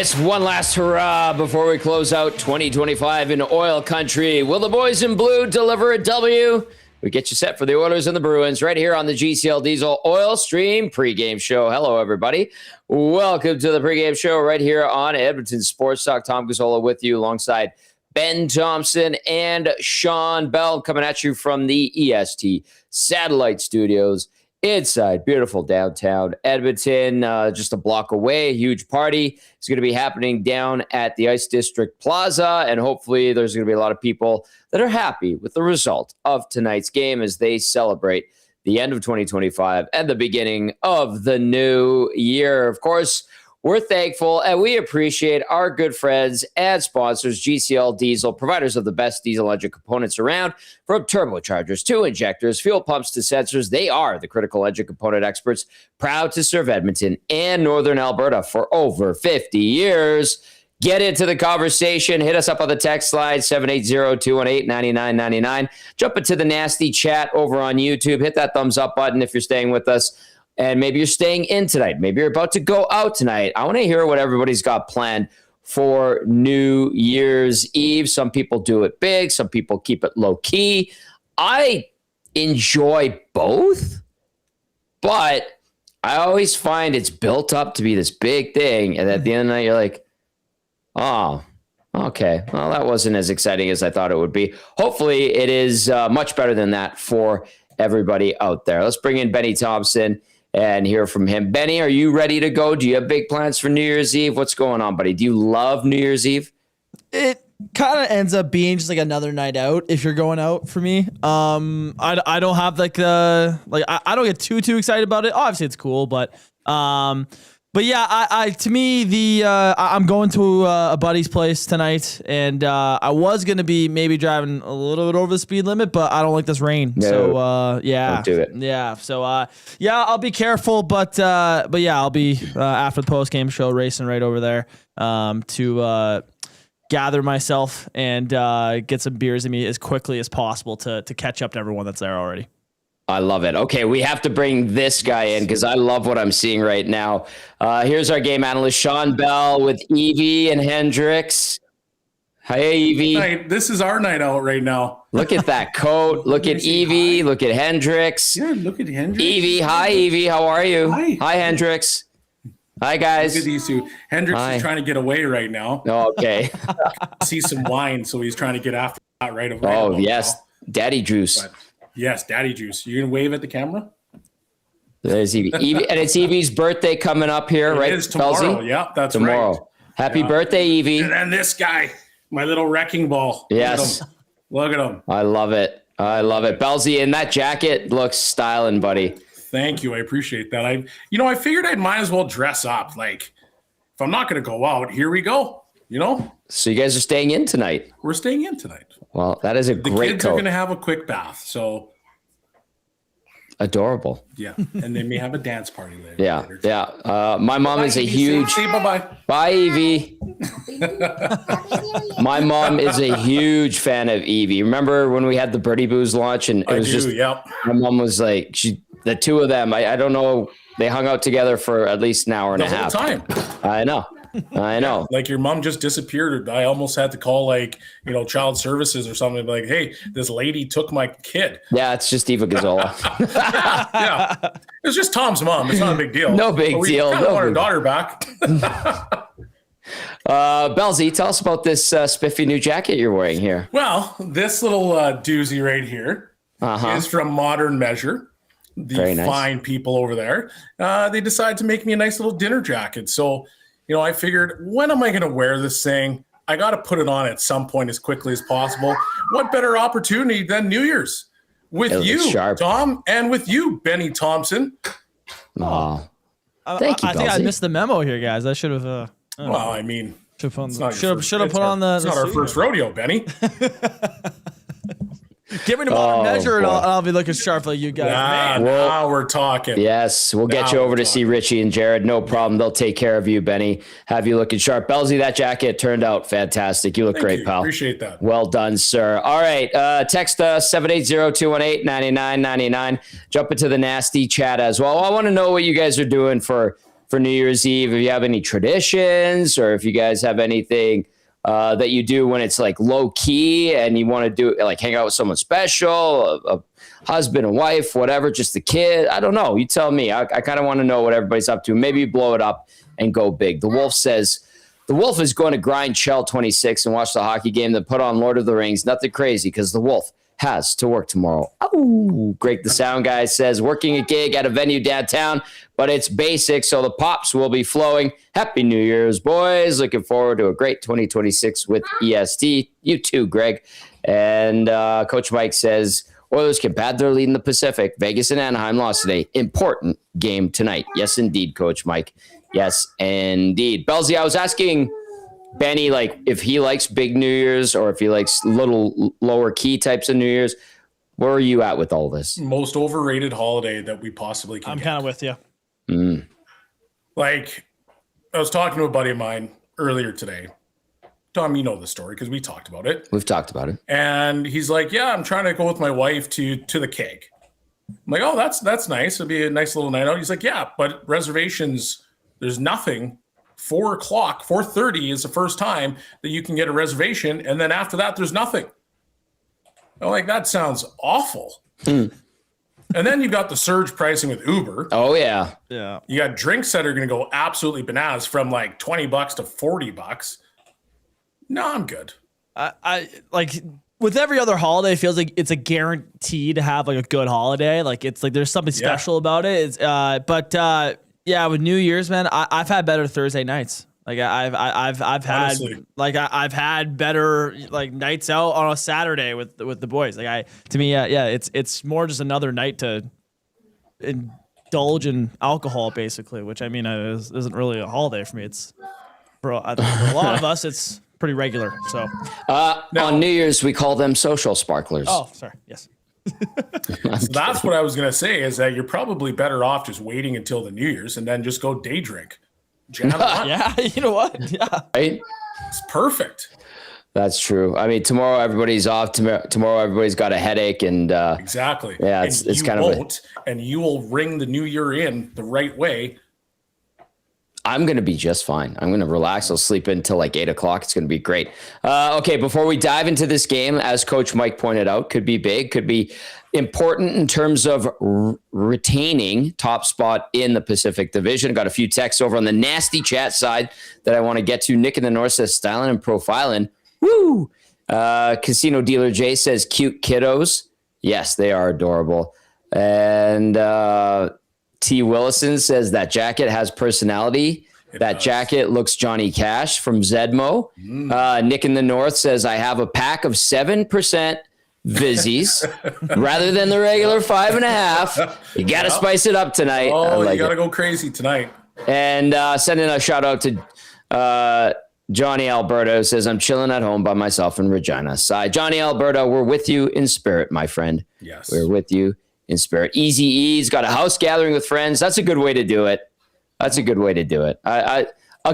It's one last hurrah before we close out 2025 in oil country. Will the boys in blue deliver a W? We get you set for the Oilers and the Bruins right here on the GCL Diesel Oil Stream pregame show. Hello, everybody. Welcome to the pregame show right here on Edmonton Sports Talk. Tom Gazzola with you alongside Ben Thomson and Shawn. Belle coming at you from the EST Satellite Studios inside beautiful downtown Edmonton, just a block away. A huge party is going to be happening down at the Ice District Plaza, and hopefully there's going to be a lot of people that are happy with the result of tonight's game as they celebrate the end of 2025 and the beginning of the new year. Of course, we're thankful and we appreciate our good friends and sponsors, GCL Diesel, providers of the best diesel engine components around, from turbochargers to injectors, fuel pumps to sensors. They are the critical engine component experts, proud to serve Edmonton and Northern Alberta for over 50 years. Get into the conversation. Hit us up on the text line, 780-218-9999. Jump into the nasty chat over on YouTube. Hit that thumbs up button if you're staying with us. And maybe you're staying in tonight. Maybe you're about to go out tonight. I want to hear what everybody's got planned for New Year's Eve. Some people do it big. Some people keep it low key. I enjoy both, but I always find it's built up to be this big thing. And at the end of the night, you're like, oh, okay. Well, that wasn't as exciting as I thought it would be. Hopefully it is much better than that for everybody out there. Let's bring in Benny Thomson and hear from him. Benny, are you ready to go? Do you have big plans for New Year's Eve? What's going on, buddy? Do you love New Year's Eve? It kind of ends up being just like another night out if you're going out for me. I don't have like I don't get too excited about it. Obviously it's cool, but yeah, I to me I'm going to a buddy's place tonight, and I was gonna be maybe driving a little bit over the speed limit, but I don't like this rain. No, so yeah, don't do it. Yeah, so yeah, I'll be careful, but yeah, I'll be after the post game show racing right over there to gather myself and get some beers in me as quickly as possible to catch up to everyone that's there already. I love it. Okay, we have to bring this guy in because I love what I'm seeing right now. Here's our game analyst, Shawn Belle, with Evie and Hendricks. Hey, Evie. Night. This is our night out right now. Look at that coat. Look at Evie. Hi. Look at Hendricks. Yeah, look at Hendricks. Evie. Hi, Evie. How are you? Hi. Hi, Hendricks. Hi, guys. Look at these two. Hendricks Hi. is trying to get away right now. Oh, okay. See some wine, so he's trying to get after that right away. Oh, yes. Now. Daddy juice. But yes, daddy juice. You gonna wave at the camera? There's Evie. And it's Evie's birthday coming up here, right? It is tomorrow. Kelsey? Yeah, that's tomorrow. right. Happy birthday, Evie. And then this guy, my little wrecking ball. Yes. Look at him. I love it. I love it. Bellsy, in that jacket looks styling, buddy. Thank you. I appreciate that. I figured I might as well dress up. Like, if I'm not going to go out, here we go. So you guys are staying in tonight? We're staying in tonight. Well, that is a great coat. The kids are going to have a quick bath, so. Adorable. Yeah, and they may have a dance party later. Yeah. My mom is a huge. Say bye-bye. Bye, Evie. My mom is a huge fan of Evie. Remember when we had the Birdie Booze launch, and it was yep. My mom was like, the two of them. I don't know. They hung out together for at least an hour and a half. The whole time. I know. Like your mom just disappeared. I almost had to call child services or something. Like, hey, this lady took my kid. Yeah, it's just Eva Gazzola. Yeah. It's just Tom's mom. It's not a big deal. No big deal. We want our daughter back. Bellsy, tell us about this spiffy new jacket you're wearing here. Well, this little doozy right here is from Modern Measure. The fine people over there. They decided to make me a nice little dinner jacket. So, I figured, when am I going to wear this thing? I got to put it on at some point as quickly as possible. What better opportunity than New Year's with you, Tom, and with you, Benny Thomson. Oh, thank you. I think I missed the memo here, guys. I should have. Should have put on the. It's not our first rodeo, Benny. Give me the Modern Measure, and I'll be looking sharp like you guys. Now we're talking. Yes, we'll get you over to see Richie and Jared. No problem. They'll take care of you, Benny. Have you looking sharp. Bellsy, that jacket turned out fantastic. You look great, pal. Appreciate that. Well done, sir. All right. Text us 780-218-9999. Jump into the nasty chat as well. I want to know what you guys are doing for for New Year's Eve, if you have any traditions or if you guys have anything that you do when it's like low key and you want to do like hang out with someone special, a husband, a wife, whatever, just a kid. I don't know. You tell me. I kind of want to know what everybody's up to. Maybe blow it up and go big. The Wolf says the Wolf is going to grind Shell 26 and watch the hockey game, then put on Lord of the Rings. Nothing crazy because the Wolf has to work tomorrow. Oh, Greg the Sound Guy says working a gig at a venue downtown, but it's basic, so the pops will be flowing. Happy New Year's, boys. Looking forward to a great 2026 with EST. You too, Greg. And Coach Mike says Oilers can pad their lead in the Pacific. Vegas and Anaheim lost today. Important game tonight. Yes, indeed, Coach Mike. Yes, indeed. Bellsy, I was asking Benny, like, if he likes big New Year's or if he likes little lower key types of New Year's. Where are you at with all this? Most overrated holiday that we possibly can. I'm kind of with you. Like, I was talking to a buddy of mine earlier today. Tom, you know the story because we talked about it. We've talked about it. And he's like, yeah, I'm trying to go with my wife to the keg. I'm like, oh, that's nice. It'll be a nice little night out. He's like, yeah, but reservations, there's nothing. 4:30 is the first time that you can get a reservation. And then after that, there's nothing. I'm like, that sounds awful. And then you got the surge pricing with Uber. Oh, yeah. Yeah. You got drinks that are going to go absolutely bananas from like $20 to $40. No, I'm good. I like with every other holiday, it feels like it's a guarantee to have like a good holiday. Like it's like there's something special about it. It's but yeah, with New Year's, man, I've had better Thursday nights. Like I've had Honestly. like I've had better like nights out on a Saturday with the boys. Like it's more just another night to indulge in alcohol, basically. Which I mean isn't really a holiday for me. It's for a lot of us, it's pretty regular. So on New Year's, we call them social sparklers. Oh, sorry. Yes. So that's what I was going to say is that you're probably better off just waiting until the New Year's and then just go day drink. Yeah, you know what? Yeah. Right? It's perfect. That's true. I mean, tomorrow everybody's off. Tomorrow everybody's got a headache, and exactly. Yeah, it's kind of and you will ring the New Year in the right way. I'm going to be just fine. I'm going to relax. I'll sleep until like 8 o'clock. It's going to be great. Okay, before we dive into this game, as Coach Mike pointed out, could be big, could be important in terms of retaining top spot in the Pacific Division. Got a few texts over on the nasty chat side that I want to get to. Nick in the North says styling and profiling. Woo! Casino Dealer Jay says cute kiddos. Yes, they are adorable. And T. Willison says that jacket has personality. That jacket looks Johnny Cash from Zedmo. Nick in the North says, I have a pack of 7% Vizzies rather than the regular 5.5. You got to spice it up tonight. Oh, you got to go crazy tonight. And sending a shout out to Johnny Alberto says, I'm chilling at home by myself in Regina. Johnny Alberto, we're with you in spirit, my friend. Yes. We're with you in spirit. Easy E's got a house gathering with friends. That's a good way to do it. That's a good way to do it. A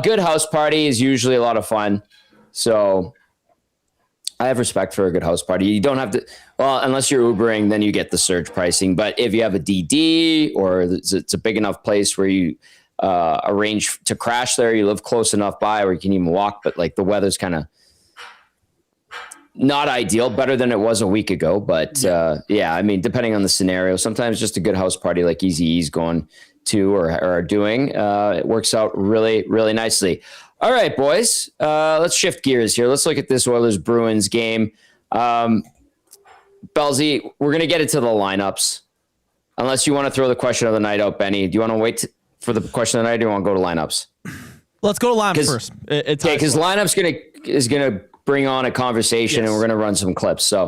good house party is usually a lot of fun. So I have respect for a good house party. You don't have to, well, unless you're Ubering, then you get the surge pricing. But if you have a DD or it's a big enough place where you arrange to crash there, you live close enough by where you can even walk, but like the weather's kind of not ideal, better than it was a week ago. But yeah, I mean, depending on the scenario, sometimes just a good house party like Easy E's going to or doing, it works out really, really nicely. All right, boys, let's shift gears here. Let's look at this Oilers Bruins game. Bellsy, we're going to get into the lineups. Unless you want to throw the question of the night out, Benny. Do you want to wait for the question of the night or do you want to go to lineups? Let's go to lineups first. Okay, because lineups is going to bring on a conversation and we're going to run some clips. So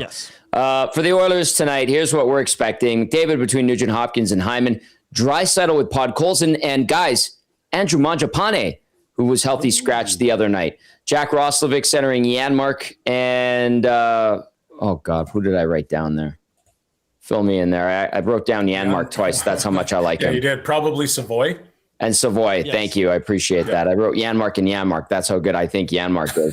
for the Oilers tonight, here's what we're expecting. David between Nugent Hopkins and Hyman. Draisaitl with Podkolzin. And guys, Andrew Mangiapane, who was healthy scratched the other night. Jack Roslovic centering Janmark. And, oh, God, who did I write down there? Fill me in there. I wrote down Janmark twice. That's how much I like him. You did. Probably Savoy. And Savoy, thank you. I appreciate that. I wrote Janmark and Janmark. That's how good I think Janmark is.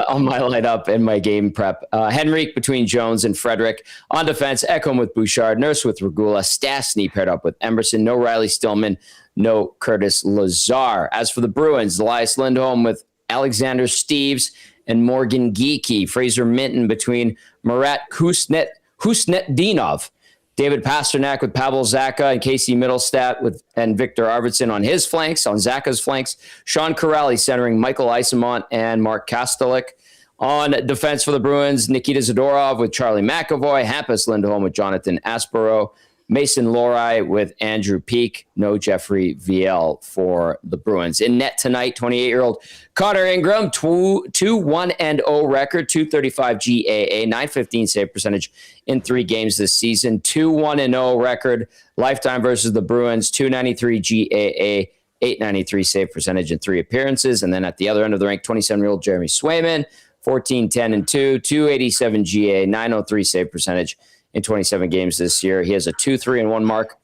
On my lineup and my game prep. Henrique between Jones and Frederick. On defense, Ekholm with Bouchard, Nurse with Regula, Stastny paired up with Emerson, no Riley Stillman, no Curtis Lazar. As for the Bruins, Elias Lindholm with Alexander Steeves and Morgan Geekie. Fraser Minton between Murat Husnetdinov. David Pasternak with Pavel Zacha and Casey Middlestat and Victor Arvidsson on his flanks, on Zacha's flanks. Sean Corrali centering Michael Isamont and Mark Kastelik. On defense for the Bruins, Nikita Zadorov with Charlie McAvoy, Hampus Lindholm with Jonathan Aspero, Mason Lohrei with Andrew Peak, no Jeffrey Viel for the Bruins. In net tonight, 28-year-old Connor Ingram, 2-1-0 record, 235 GAA, 915 save percentage in 3 games this season, 2-1-0 record, lifetime versus the Bruins, 293 GAA, 893 save percentage in 3 appearances. And then at the other end of the rink, 27-year-old Jeremy Swayman, 14-10-2, 287 GAA, 903 save percentage in 27 games this year. He has a 2-3-1 mark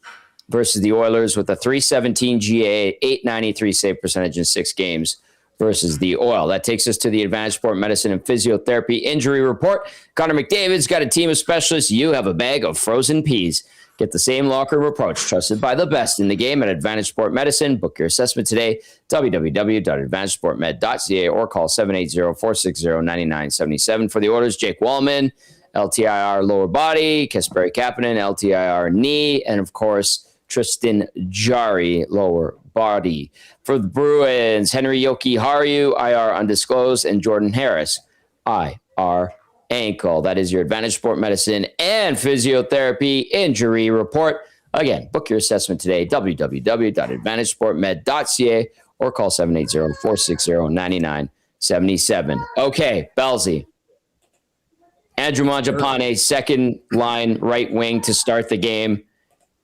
versus the Oilers with a 317 GA, 893 save percentage in 6 games versus the Oil. That takes us to the Advantage Sport Medicine and Physiotherapy Injury Report. Connor McDavid's got a team of specialists. You have a bag of frozen peas. Get the same locker room approach trusted by the best in the game at Advantage Sport Medicine. Book your assessment today, www.advantagesportmed.ca, or call 780-460-9977. For the Oilers, Jake Wallman, LTIR lower body, Kasperi Kapanen, LTIR knee, and of course, Tristan Jarry lower body. For the Bruins, Henry Jokiharju, IR undisclosed, and Jordan Harris, IR ankle. That is your Advantage Sport Medicine and Physiotherapy Injury Report. Again, book your assessment today, www.advantagesportmed.ca, or call 780-460-9977. Okay, Bellsy. Andrew Mangiapane, second line right wing to start the game,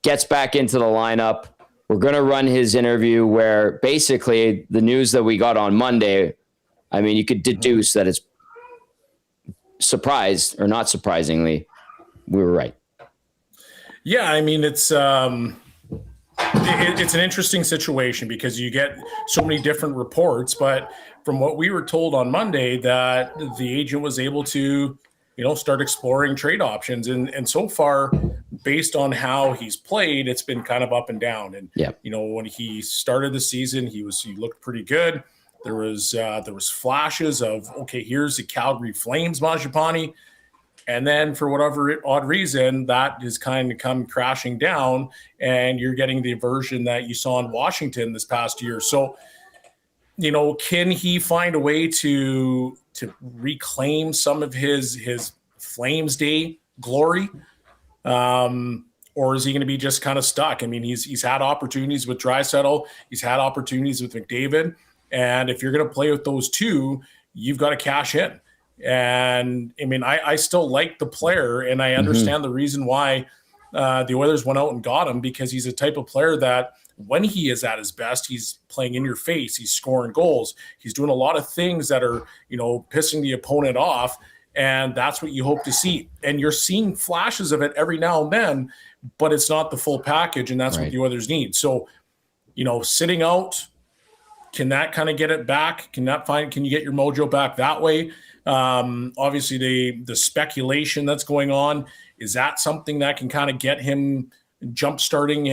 gets back into the lineup. We're going to run his interview where basically the news that we got on Monday, I mean, you could deduce that it's surprised or not surprisingly, we were right. Yeah, I mean, it's an interesting situation because you get so many different reports, but from what we were told on Monday that the agent was able to start exploring trade options. And so far, based on how he's played, it's been kind of up and down. And, when he started the season, he looked pretty good. There was flashes of, okay, here's the Calgary Flames, Mangiapane. And then for whatever odd reason, that has kind of come crashing down, and you're getting the version that you saw in Washington this past year. So, can he find a way to reclaim some of his Flames Day glory? Or is he going to be just kind of stuck? I mean, he's had opportunities with Draisaitl. He's had opportunities with McDavid. And if you're going to play with those two, you've got to cash in. And, I mean, I still like the player, and I understand the reason why the Oilers went out and got him, because he's a type of player that when he is at his best, he's playing in your face. He's scoring goals. He's doing a lot of things that are, pissing the opponent off. And that's what you hope to see. And you're seeing flashes of it every now and then, but it's not the full package. And that's what the Oilers need. So, sitting out, can that kind of get it back? Can you get your mojo back that way? Obviously the speculation that's going on, is that something that can kind of get him jump starting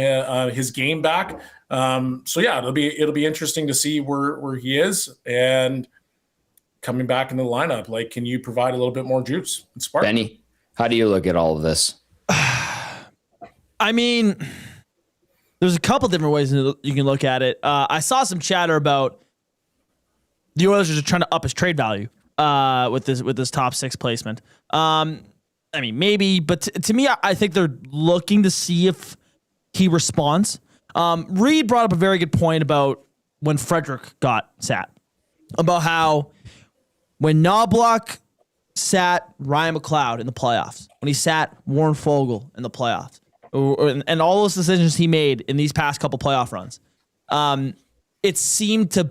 his game back? So yeah, it'll be interesting to see where he is and coming back into the lineup. Like, can you provide a little bit more juice and spark? Benny, how do you look at all of this? I mean, there's a couple different ways you can look at it. I saw some chatter about the Oilers are trying to up his trade value with this top 6 placement. I mean, maybe, but to me, I think they're looking to see if he responds. Reed brought up a very good point about when Frederick got sat, about how when Knobloch sat Ryan McLeod in the playoffs, when he sat Warren Fogle in the playoffs, and all those decisions he made in these past couple playoff runs, it seemed to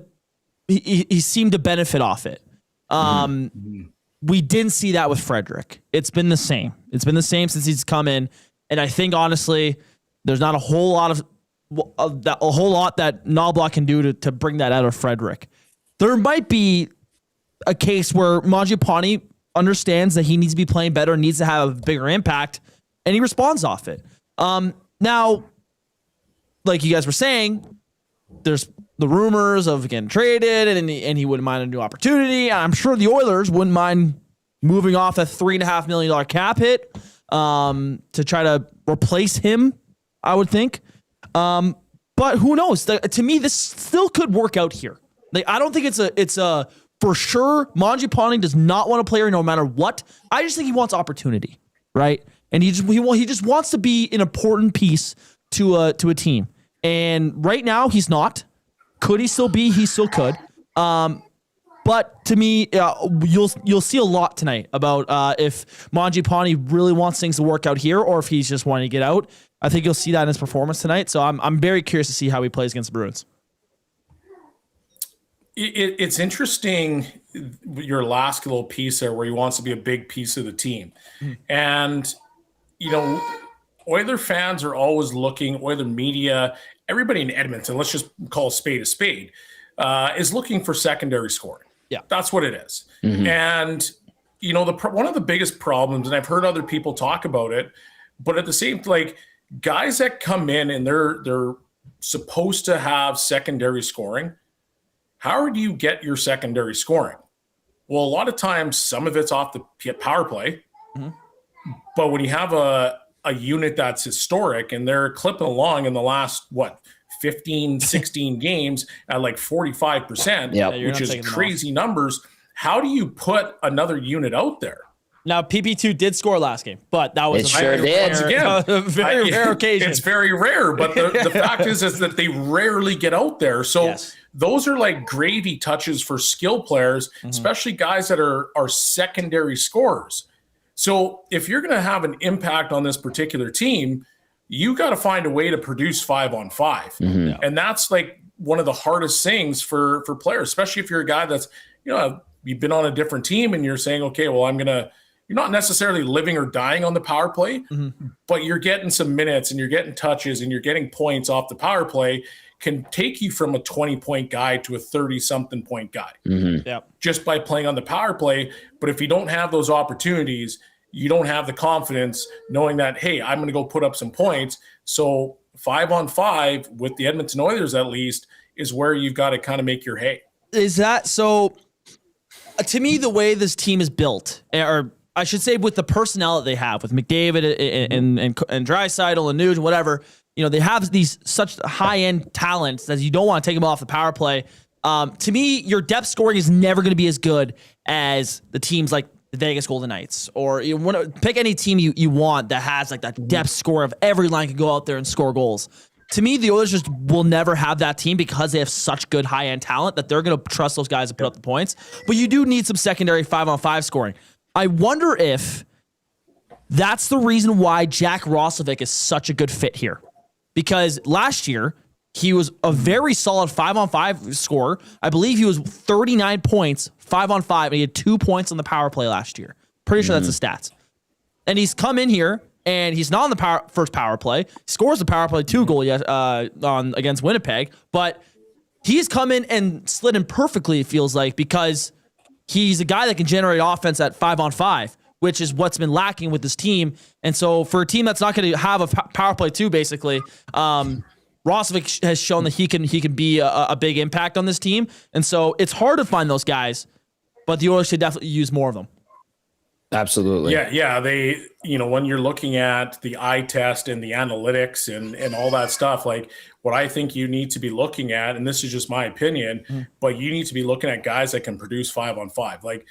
he seemed to benefit off it. We didn't see that with Frederick. It's been the same. It's been the same since he's come in. And I think, honestly, there's not a whole lot of a whole lot that Knobloch can do to bring that out of Frederick. There might be a case where Mangiapane understands that he needs to be playing better and needs to have a bigger impact, and he responds off it. Now, like you guys were saying, there's the rumors of getting traded, and he wouldn't mind a new opportunity. I'm sure the Oilers wouldn't mind moving off a $3.5 million cap hit to try to replace him, I would think. But who knows? To me, this still could work out here. Like, I don't think it's a for sure. Mangiapane does not want to play here no matter what. I just think he wants opportunity, right? And he just wants to be an important piece to a team. And right now he's not. Could he still be? He still could. But to me, you'll see a lot tonight about if Mangiapane really wants things to work out here, or if he's just wanting to get out. I think you'll see that in his performance tonight. So I'm very curious to see how he plays against the Bruins. It's interesting, your last little piece there where he wants to be a big piece of the team. And, Oiler fans are always looking, Oiler media, everybody in Edmonton, let's just call a spade, is looking for secondary scoring. Yeah. That's what it is. And, one of the biggest problems, and I've heard other people talk about it, but at the same, guys that come in and they're supposed to have secondary scoring, how do you get your secondary scoring? Well, a lot of times, some of it's off the power play. But when you have a unit that's historic and they're clipping along in the last, 15, 16 games at 45%, which is crazy numbers, how do you put another unit out there? Now, PP2 did score last game, but that was a very rare occasion. It's very rare, but the fact is that they rarely get out there. So those are gravy touches for skill players, especially guys that are secondary scorers. So if you're going to have an impact on this particular team, you got to find a way to produce 5-on-5. And that's one of the hardest things for players, especially if you're a guy that's, you've been on a different team and you're saying, okay, well, you're not necessarily living or dying on the power play, but you're getting some minutes and you're getting touches and you're getting points off the power play, can take you from a 20-point guy to a 30-something point guy just by playing on the power play. But if you don't have those opportunities, you don't have the confidence knowing that, hey, I'm going to go put up some points. So 5-on-5 with the Edmonton Oilers, at least, is where you've got to kind of make your hay. Is that so? To me, the way this team is built, or I should say with the personnel that they have with McDavid and Draisaitl and Nugent, whatever, they have these such high-end talents that you don't want to take them off the power play. To me, your depth scoring is never going to be as good as the teams like the Vegas Golden Knights, or you want to pick any team you want that has that depth score of every line can go out there and score goals. To me, the Oilers just will never have that team because they have such good high-end talent that they're going to trust those guys to put up the points. But you do need some secondary 5-on-5 scoring. I wonder if that's the reason why Jack Roslovic is such a good fit here. Because last year, he was a very solid 5-on-5 scorer. I believe he was 39 points, 5-on-5, and he had 2 points on the power play last year. Pretty sure that's the stats. And he's come in here, and he's not on the first power play. He scores the power play 2 goal against Winnipeg, but he's come in and slid in perfectly, it feels like, because he's a guy that can generate offense at 5-on-5, which is what's been lacking with this team. And so for a team that's not going to have a power play 2, basically, Roslovic has shown that he can be a big impact on this team. And so it's hard to find those guys, but the Oilers should definitely use more of them. Absolutely. Yeah. They, when you're looking at the eye test and the analytics and all that stuff, what I think you need to be looking at, and this is just my opinion, but you need to be looking at guys that can produce 5-on-5.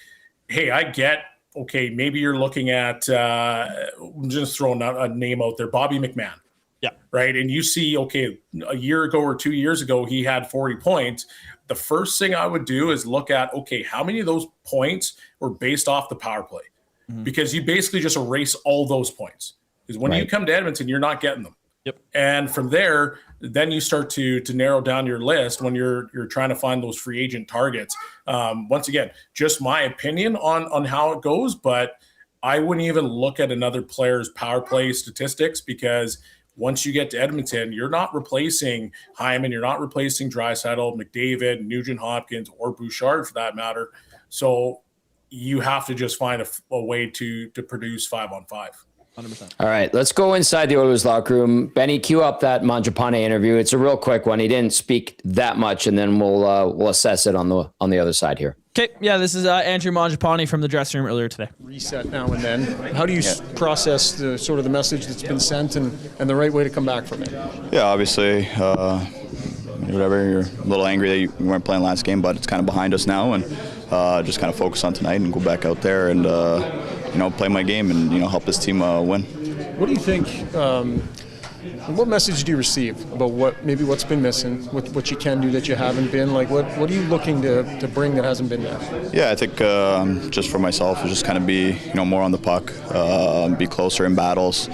Hey, I get, okay, maybe you're looking at, just throwing a name out there, Bobby McMahon. Yeah. Right. And you see, okay, a year ago or 2 years ago, he had 40 points. The first thing I would do is look at, okay, how many of those points were based off the power play? Because you basically just erase all those points. Because when you come to Edmonton, you're not getting them. Yep. And from there, then you start to narrow down your list when you're trying to find those free agent targets. Once again, just my opinion on how it goes, but I wouldn't even look at another player's power play statistics, because once you get to Edmonton, you're not replacing Hyman, you're not replacing Draisaitl, McDavid, Nugent-Hopkins, or Bouchard for that matter. So you have to just find a way to produce 5-on-5. 100%. All right, let's go inside the Oilers locker room. Benny, cue up that Mangiapane interview. It's a real quick one. He didn't speak that much, and then we'll assess it on the other side here. Okay, yeah, this is Andrew Mangiapane from the dressing room earlier today. Reset now and then. How do you process the sort of the message that's been sent and the right way to come back from it? Yeah, obviously, whatever, you're a little angry that you weren't playing last game, but it's kind of behind us now, and just kind of focus on tonight and go back out there and play my game and help this team win. What do you think? What message do you receive about what's been missing, what you can do that you haven't been? Like, what are you looking to bring that hasn't been there? Yeah, I think just for myself, just kind of be more on the puck, be closer in battles.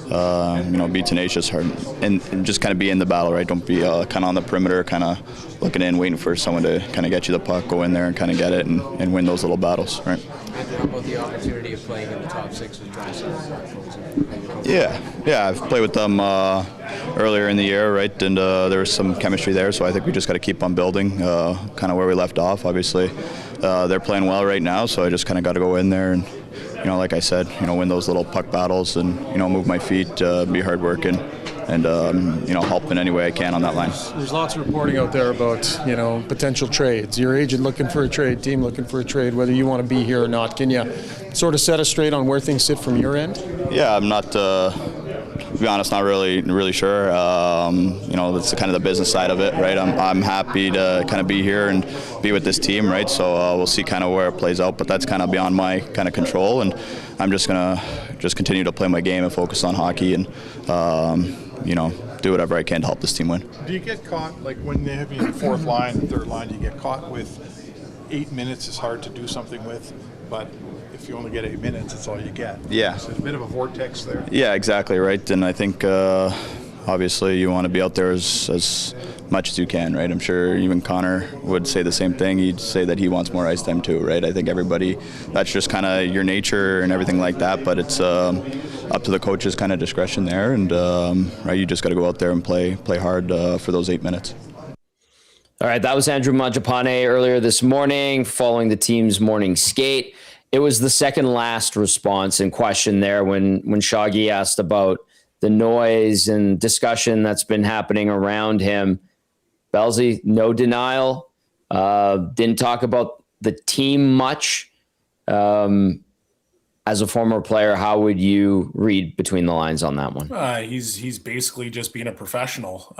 Be tenacious and just kind of be in the battle, right? Don't be kind of on the perimeter, kind of looking in, waiting for someone to kind of get you the puck, go in there and kind of get it and win those little battles, right? How about the opportunity of playing in the top six with Thomson? Yeah, I've played with them earlier in the year, right? And there was some chemistry there, so I think we just got to keep on building, kind of where we left off. Obviously, they're playing well right now, so I just kind of got to go in there and, like I said, win those little puck battles and, move my feet, be hardworking, and, help in any way I can on that line. There's lots of reporting out there about, potential trades. Your agent looking for a trade, team looking for a trade, whether you want to be here or not. Can you sort of set us straight on where things sit from your end? Yeah, I'm not, to be honest, not really sure. That's kind of the business side of it, right? I'm happy to kind of be here and be with this team, right? So we'll see kind of where it plays out, but that's kind of beyond my kind of control, and I'm just going to continue to play my game and focus on hockey and, do whatever I can to help this team win. Do you get caught, like when they have you in the fourth line, the third line, do you get caught with 8 minutes is hard to do something with, but if you only get 8 minutes, it's all you get? Yeah. So it's a bit of a vortex there. Yeah, exactly, right? And I think obviously you want to be out there as much as you can, right? I'm sure even Connor would say the same thing. He'd say that he wants more ice time too, right? I think everybody, that's just kind of your nature and everything like that, but it's up to the coach's kind of discretion there, and right, you just got to go out there and play hard for those 8 minutes. All right, that was Andrew Mangiapane earlier this morning following the team's morning skate. It was the second last response and question there when Shaggy asked about the noise and discussion that's been happening around him. Bellsy, no denial. Didn't talk about the team much. As a former player, how would you read between the lines on that one? He's basically just being a professional.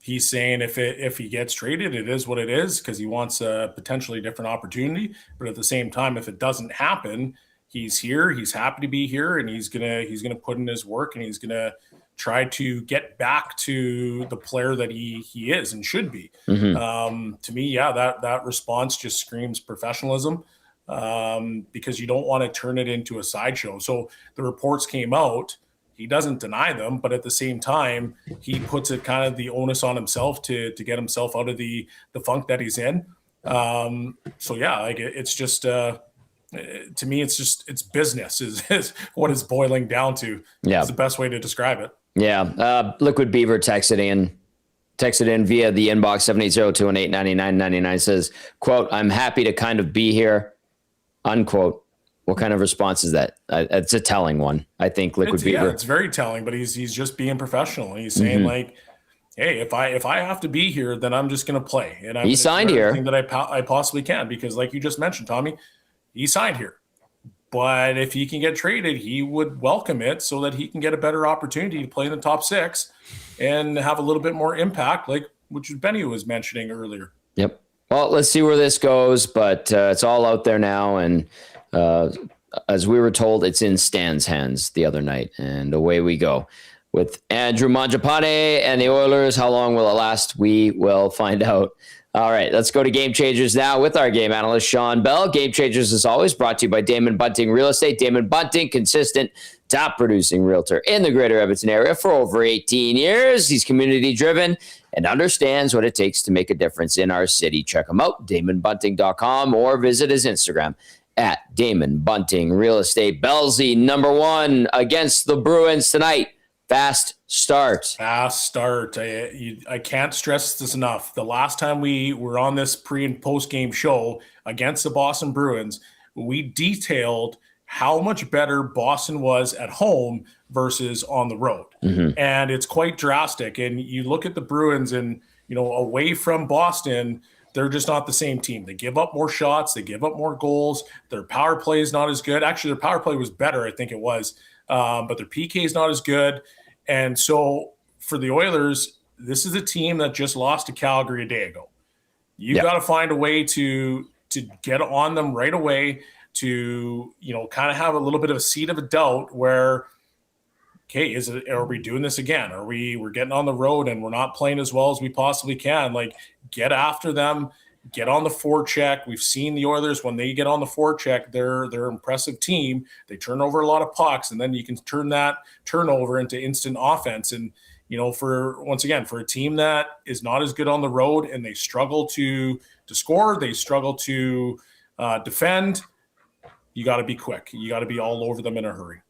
He's saying if he gets traded, it is what it is because he wants a potentially different opportunity. But at the same time, if it doesn't happen, he's here. He's happy to be here, and he's gonna put in his work, and he's gonna try to get back to the player that he is and should be. Mm-hmm. To me, yeah, that response just screams professionalism. Because you don't want to turn it into a sideshow. So the reports came out, he doesn't deny them, but at the same time, he puts it kind of the onus on himself to get himself out of the funk that he's in. So yeah, like it's just, to me, it's business is what it's boiling down to. Yeah. It's the best way to describe it. Yeah. Liquid Beaver texted in via the inbox 780-218-9999 says, quote, "I'm happy to kind of be here." Unquote. What kind of response is that? It's a telling one. I think Liquid Beaver. Yeah, it's very telling, but he's just being professional. He's saying like, "Hey, if I have to be here, then I'm just going to play." And I'm signed here. Everything that I possibly can, because like you just mentioned, Tommy, he signed here. But if he can get traded, he would welcome it so that he can get a better opportunity to play in the top six and have a little bit more impact, like which Benny was mentioning earlier. Yep. Well, let's see where this goes, but it's all out there now. And as we were told, it's in Stan's hands the other night. And away we go with Andrew Mangiapane and the Oilers. How long will it last? We will find out. All right, let's go to Game Changers now with our game analyst, Shawn Belle. Game Changers, as always, brought to you by Damon Bunting Real Estate. Damon Bunting, consistent, top-producing realtor in the greater Edmonton area for over 18 years. He's community-driven and understands what it takes to make a difference in our city. Check him out, DamonBunting.com, or visit his Instagram at Damon Bunting Real Estate. Bellsy, number one against the Bruins tonight. Fast start. Fast start. I can't stress this enough. The last time we were on this pre and post game show against the Boston Bruins, we detailed how much better Boston was at home versus on the road. And it's quite drastic. And you look at the Bruins and, away from Boston, they're just not the same team. They give up more shots. They give up more goals. Their power play is not as good. Actually, their power play was better, I think it was. But their PK is not as good. And so for the Oilers, this is a team that just lost to Calgary a day ago. You've got to find a way to get on them right away, to, kind of have a little bit of a seed of a doubt where, okay, are we doing this again? We're getting on the road and we're not playing as well as we possibly can. Like, get after them, get on the forecheck. We've seen the Oilers, when they get on the forecheck, they're an impressive team. They turn over a lot of pucks, and then you can turn that turnover into instant offense. And, for a team that is not as good on the road and they struggle to score, they struggle to defend, you got to be quick. You got to be all over them in a hurry.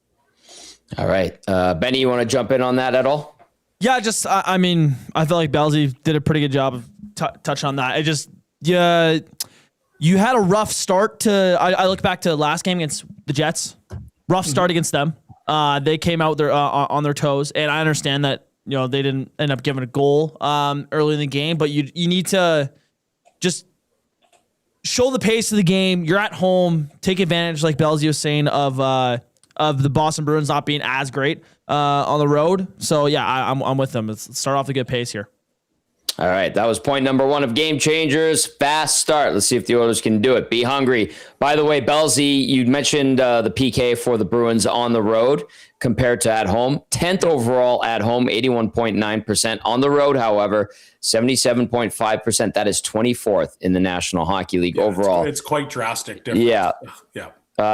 All right. Benny, you want to jump in on that at all? Yeah, I feel like Bellsy did a pretty good job of touching on that. You had a rough start to. I look back to last game against the Jets. Rough start against them. They came out there on their toes, and I understand that they didn't end up giving a goal early in the game, but you need to just show the pace of the game. You're at home. Take advantage, like Bellsy was saying, of the Boston Bruins not being as great on the road. So yeah, I'm with them. Let's start off a good pace here. All right, that was point number 1 of Game Changers. Fast start. Let's see if the Oilers can do it. Be hungry. By the way, Bellsy, you mentioned the PK for the Bruins on the road compared to at home. 10th overall at home, 81.9%. On the road, however, 77.5%. That is 24th in the National Hockey League overall. It's quite drastic difference. Yeah. Yeah.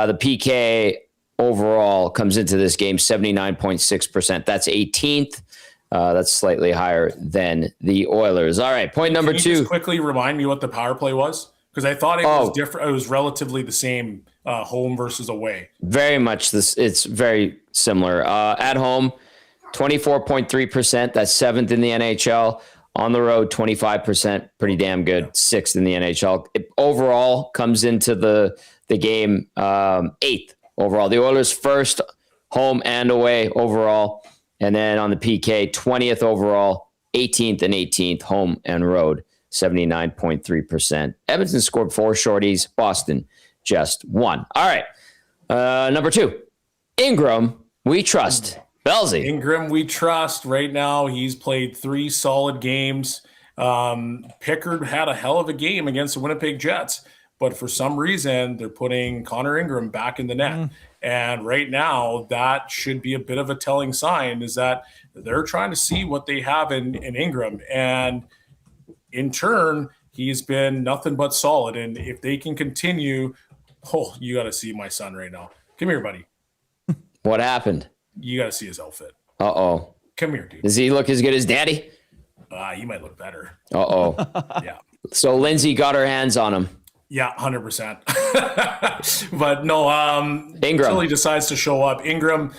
The PK overall comes into this game 79.6%. That's 18th. That's slightly higher than the Oilers. All right, point number 2. Can you just quickly remind me what the power play was? Because I thought it was different. It was relatively the same home versus away. Very much this. It's very similar. At home, 24.3%. That's 7th in the NHL. On the road, 25%. Pretty damn good. Yeah. 6th in the NHL. It overall comes into the game 8th overall. The Oilers first home and away overall. And then on the PK, 20th overall, 18th and 18th, home and road, 79.3%. Edmonton scored 4 shorties. Boston, just 1. All right. Number 2, Ingram, we trust. Bellsy. Ingram, we trust. Right now, he's played 3 solid games. Pickard had a hell of a game against the Winnipeg Jets, but for some reason, they're putting Connor Ingram back in the net. And right now, that should be a bit of a telling sign, is that they're trying to see what they have in Ingram. And in turn, he's been nothing but solid. And if they can continue, you got to see my son right now. Come here, buddy. What happened? You got to see his outfit. Uh-oh. Come here, dude. Does he look as good as Daddy? He might look better. Uh-oh. Yeah. So Lindsay got her hands on him. Yeah, 100%. But no, Ingram. until he decides to show up. Ingram,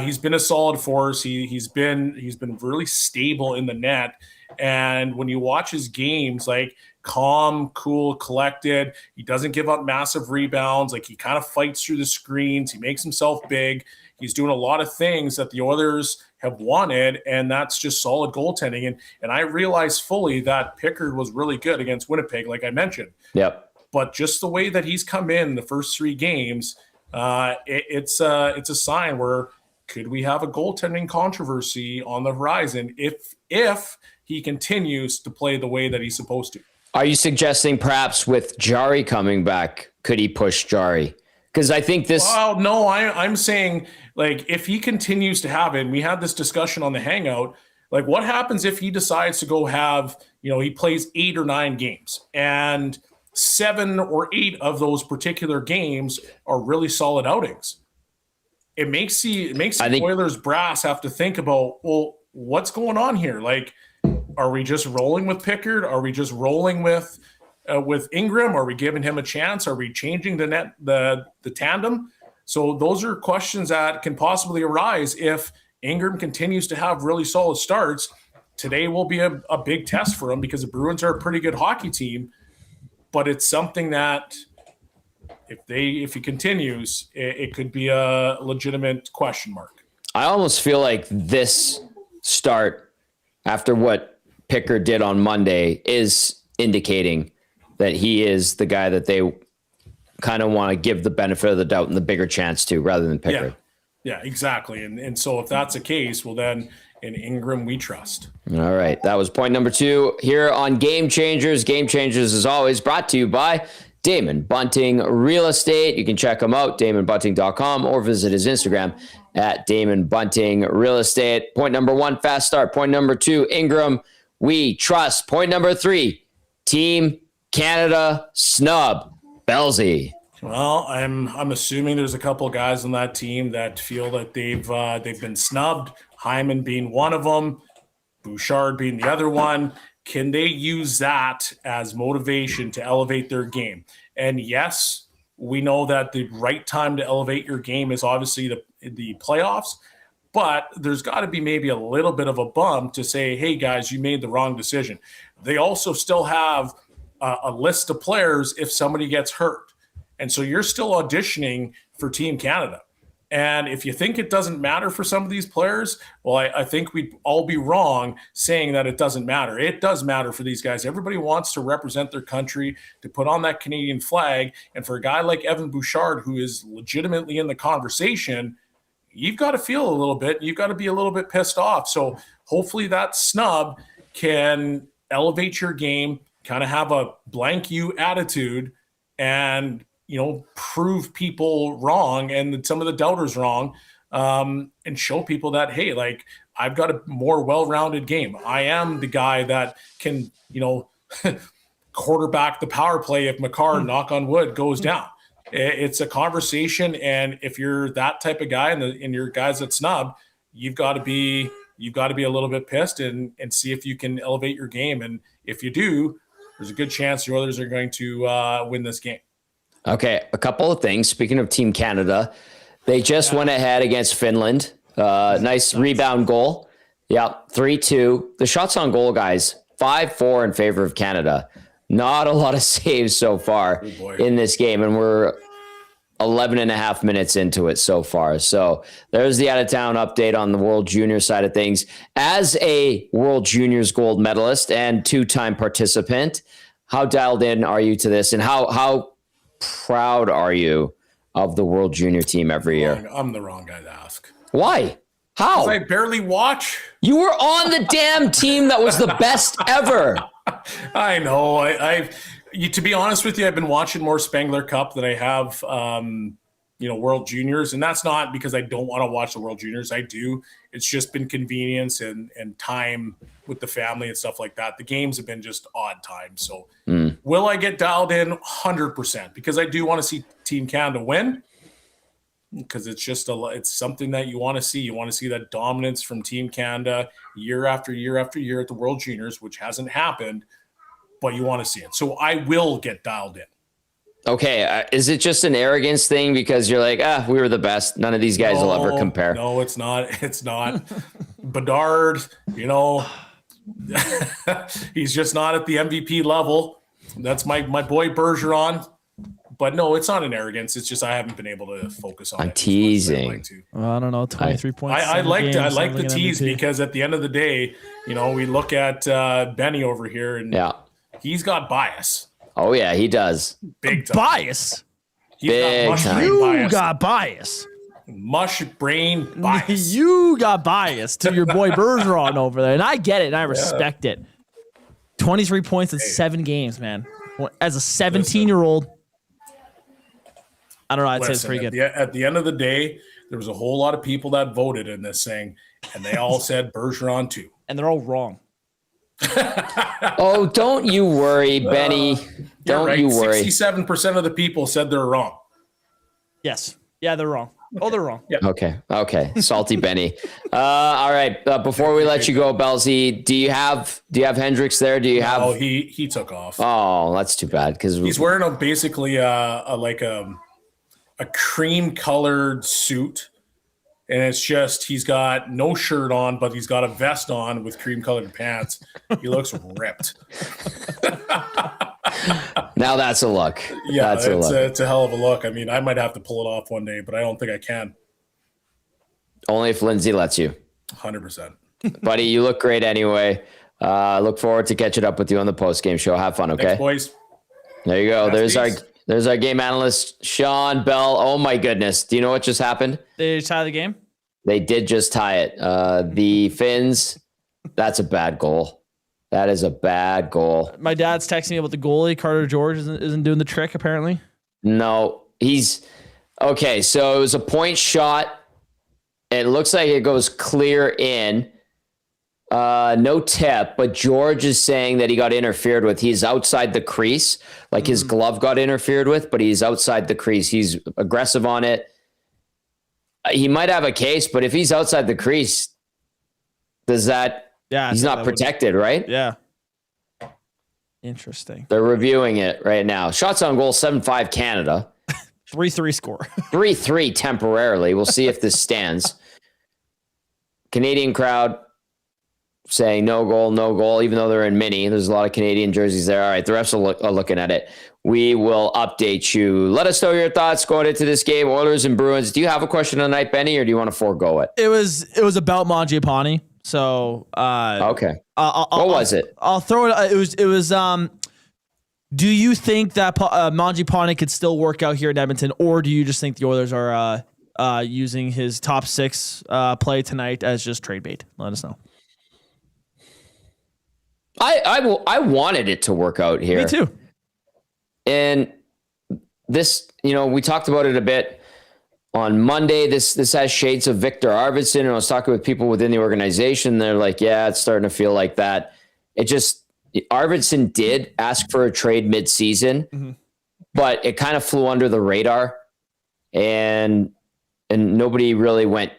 he's been a solid force. He's been really stable in the net. And when you watch his games, like calm, cool, collected, he doesn't give up massive rebounds. Like he kind of fights through the screens. He makes himself big. He's doing a lot of things that the Oilers have wanted, and that's just solid goaltending. And I realize fully that Pickard was really good against Winnipeg, like I mentioned. Yep. But just the way that he's come in the first 3 games, it's a sign where could we have a goaltending controversy on the horizon if he continues to play the way that he's supposed to. Are you suggesting perhaps with Jari coming back, could he push Jari? Because I think this. Well, no, I'm saying like if he continues to have it, and we had this discussion on the Hangout. Like what happens if he decides to go have, he plays 8 or 9 games and 7 or 8 of those particular games are really solid outings. It makes the Oilers brass have to think about, well, what's going on here? Like, are we just rolling with Pickard? Are we just rolling with Ingram? Are we giving him a chance? Are we changing the tandem? So those are questions that can possibly arise if Ingram continues to have really solid starts, today will be a big test for him because the Bruins are a pretty good hockey team. But it's something that if he continues, it could be a legitimate question mark. I almost feel like this start after what Pickard did on Monday is indicating that he is the guy that they kind of want to give the benefit of the doubt and the bigger chance to rather than Pickard. Yeah, exactly. And so if that's the case, well then in Ingram we trust. All right. That was point number 2 here on Game Changers. Game Changers is always brought to you by Damon Bunting Real Estate. You can check him out, damonbunting.com, or visit his Instagram at Damon Bunting Real Estate. Point number 1, fast start. Point number 2, Ingram, we trust. Point number 3, Team Canada snub. Bellsy. Well, I'm assuming there's a couple of guys on that team that feel that they've been snubbed. Hyman being one of them, Bouchard being the other one. Can they use that as motivation to elevate their game? And yes, we know that the right time to elevate your game is obviously the playoffs, but there's got to be maybe a little bit of a bump to say, hey guys, you made the wrong decision. They also still have a list of players if somebody gets hurt. And so you're still auditioning for Team Canada. And if you think it doesn't matter for some of these players, well, I think we'd all be wrong saying that it doesn't matter. It does matter for these guys. Everybody wants to represent their country, to put on that Canadian flag. And for a guy like Evan Bouchard, who is legitimately in the conversation, you've got to feel a little bit. You've got to be a little bit pissed off. So hopefully that snub can elevate your game, kind of have a blank you attitude, and prove people wrong and some of the doubters wrong, and show people that, hey, like, I've got a more well-rounded game. I am the guy that can, quarterback the power play if Makar, knock on wood, goes down. It's a conversation, and if you're that type of guy and you're guys that snub, you've got to be a little bit pissed and see if you can elevate your game. And if you do, there's a good chance your others are going to win this game. Okay, a couple of things. Speaking of Team Canada, they just went ahead against Finland. Nice rebound goal. Yeah, 3-2. The shots on goal, guys, 5-4 in favor of Canada. Not a lot of saves so far in this game, and we're 11 and a half minutes into it so far. So there's the out-of-town update on the World Junior side of things. As a World Juniors gold medalist and two-time participant, how dialed in are you to this, and how proud are you of the World Junior team every year? I'm the wrong guy to ask. Why? How? I barely watch. You were on the damn team that was the best ever. I know. To be honest with you, I've been watching more Spengler Cup than I have, World Juniors. And that's not because I don't want to watch the World Juniors. I do. It's just been convenience and time with the family and stuff like that. The games have been just odd times. So will I get dialed in? 100%, because I do want to see Team Canada win, because it's something that you want to see. You want to see that dominance from Team Canada year after year after year at the World Juniors, which hasn't happened, but you want to see it. So I will get dialed in. Okay. Is it just an arrogance thing because you're like, we were the best, none of these guys will ever compare? No, it's not. It's not. Bedard, he's just not at the MVP level. That's my boy Bergeron. But no, it's not an arrogance. It's just I haven't been able to focus on it. I'm teasing. Well, I don't know, 23 points. I like the tease because at the end of the day, we look at Benny over here, and he's got bias. Oh yeah, he does. Big time. Bias. Big time. You got bias. Mush brain bias. You got bias to your boy Bergeron over there, and I get it, and I respect it. 23 points in 7 games, man. As a 17-year-old. I don't know. I'd say it's pretty good. At the end of the day, there was a whole lot of people that voted in this thing, and they all said Bergeron too. And they're all wrong. Oh, don't you worry, Benny. Don't you worry. 67% of the people said they're wrong. Yes. Yeah, they're wrong. Oh, they're wrong. Yeah. Okay. Salty Benny. All right. Before we let you go, Bellsy, do you have Hendricks there? Do you have? Oh, he took off. Oh, that's too bad because he's wearing basically a cream colored suit and it's just he's got no shirt on, but he's got a vest on with cream-colored pants. He looks ripped. Now that's a look. Yeah, it's a hell of a look. I mean, I might have to pull it off one day, but I don't think I can. Only if Lindsay lets you. 100%. Buddy, you look great anyway. Look forward to catching up with you on the post-game show. Have fun, okay? Thanks, boys. There you go. There's our game analyst, Shawn, Belle. Oh, my goodness. Do you know what just happened? They tie the game? They did just tie it. The Finns, that's a bad goal. That is a bad goal. My dad's texting me about the goalie. Carter George isn't doing the trick, apparently. No, he's... Okay, so it was a point shot. It looks like it goes clear in. No tip, but George is saying that he got interfered with. He's outside the crease, like his glove got interfered with, but he's outside the crease. He's aggressive on it. He might have a case, but if he's outside the crease, does that... Yeah, he's not protected, right? Yeah. Interesting. They're reviewing it right now. Shots on goal, 7-5 Canada. 3-3 score. 3-3 temporarily. We'll see if this stands. Canadian crowd saying no goal, even though they're in mini. There's a lot of Canadian jerseys there. All right, the refs are looking at it. We will update you. Let us know your thoughts going into this game, Oilers and Bruins. Do you have a question tonight, Benny, or do you want to forego it? It was about Mangiapane. So okay. What was it? I'll throw it. It was. Do you think that Mangiapane could still work out here in Edmonton, or do you just think the Oilers are using his top 6 play tonight as just trade bait? Let us know. I wanted it to work out here. Me too. And this, we talked about it a bit on Monday. This has shades of Victor Arvidsson, and I was talking with people within the organization. They're like, yeah, it's starting to feel like that. Arvidsson did ask for a trade mid-season, but it kind of flew under the radar, and nobody really went